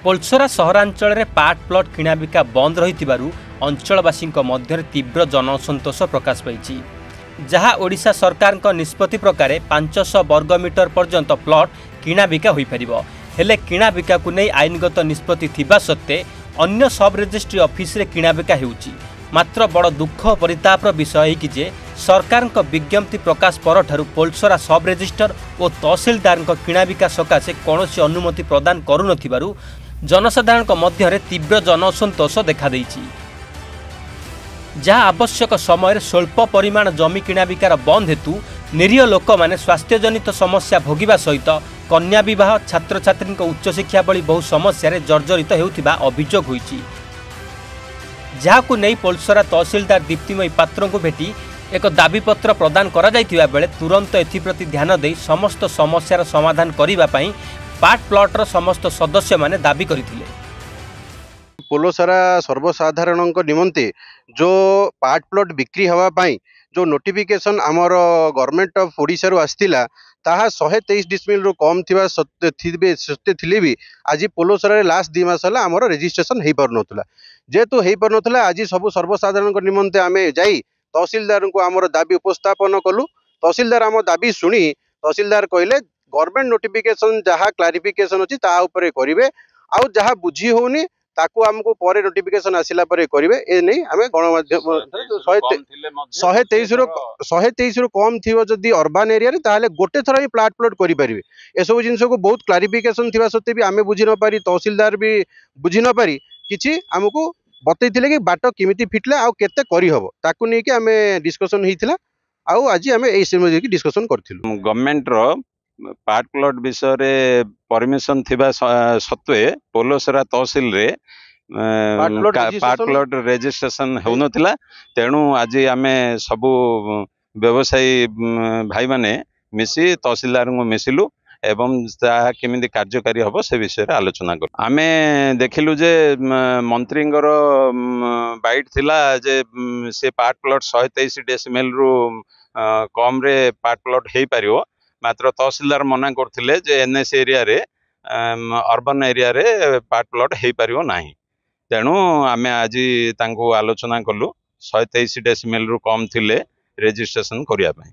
पोलसरा सहरांचल में part plot किणा बिका बंद रही अंचलवासी मध्य तीव्र जनअसंतोष प्रकाश पाई जहाँ ओडिशा सरकार निष्पत्ति प्रकार 500 वर्गमीटर पर्यंत प्लॉट किणा बिका हो पार हेले किणा बिका को नहीं आईनगत निष्पत्ति थिबा सत्वे अन्य सब रजिस्ट्री ऑफिस रे किणा बिका हेउची। मात्र बड़ दुख परितापर विषय है कि सरकार विज्ञप्ति प्रकाश पर पोलसरा सब रजिस्टर और तहसिलदार किणा बिका सकाशे कौन अनुमति प्रदान करू नथिबारु जनसाधारण मध्य तीव्र जनअसंतोष देखा देइछि। जहाँ आवश्यक समय स्वल्प परिमाण जमी किणा बिकार बंद हेतु निरीह लोक माने स्वास्थ्यजनित समस्या भोगिबा सहित कन्या विवाह छात्र छात्री उच्च शिक्षा भली बहु समस्या जर्जरित हेउथिबा अभियोग होइछि। जहाकु नहीं पोलसरा तहसिलदार दीप्तिमयी पात्र को भेटी एक दाबीपत्र प्रदान करा जाइथिबा बेले तुरंत एथिप्रति ध्यान दे समस्त समस्यार समाधान करिबा पई पार्ट प्लॉटर समस्त सदस्य माने दाबी करथिले। पोलसरा सर्वसाधारण निमंते जो पार्ट प्लॉट बिक्री हवा पाई जो नोटिफिकेशन आमर गवर्नमेंट ऑफ ओडिशा रु आस्तिला ताहा 123 डिसमिल रु कम थिबा सत्य थिले भी आज पोलसरा रे लास्ट 2 मास हला आमर रजिस्ट्रेशन हेई पर नथुला जेतु हेई पर नथुला आज सब सर्वसाधारण निमंते आमे जाई तहसीलदार को आमर दाबी उपस्थापन कलु। तहसीलदार आम दाबी सुनी तहसीलदार कहले गवर्नमेंट नोटिफिकेशन जहाँ क्लारिफिकेशन अच्छी ता उपरे करिवे आउ जहाँ बुझी होनी ताकू आमको परे नोटिफिकेशन आसिला परे करिवे ए नहीं आमे गणमाध्यम 123 रु कम थिबो जदी अर्बन एरिया रे ताले गोटे थरा ही प्लॉट प्लॉट करि परिवे ए सब जिंस को बहुत क्लारिफिकेशन थिबा सत्ते भी आमे बुझी न पारी तहसीलदार भी बुझी न पारी किछि आमको बतैथिले कि बाट किमिति फिटला आ केते करि हबो ताकू नै कि आमे डिस्कशन हिथिला आउ आज आमे ए समय की डिस्कशन करथिलु। गवर्नमेंट रो पार्ट प्लॉट विषय रे परमिशन थिबा सत्वे पोलसरा तहसील रे पार्ट प्लॉट रजिस्ट्रेशन होनथिला तेणु आज आमे सबु व्यवसायी भाई माने मिसी तहसीलदार को मिसिलु एवं केमिति कार्यकारी हम से विषय रे आलोचना कर आमे देखिलु जे मंत्री बाइट थिला जे से पार्ट प्लॉट 123 डेसिमेल रु कम रे पार्ट प्लॉट हेई पारियो मात्र तहसीलदार मना करथिले जे एनएस एरिया रे अर्बन एरिया रे पार्ट प्लॉट हेई पारियो नाही तेणु आमे आज तांको आलोचना कलु 123 डेसिमेल रु कम थिले रजिस्ट्रेशन करिया पई।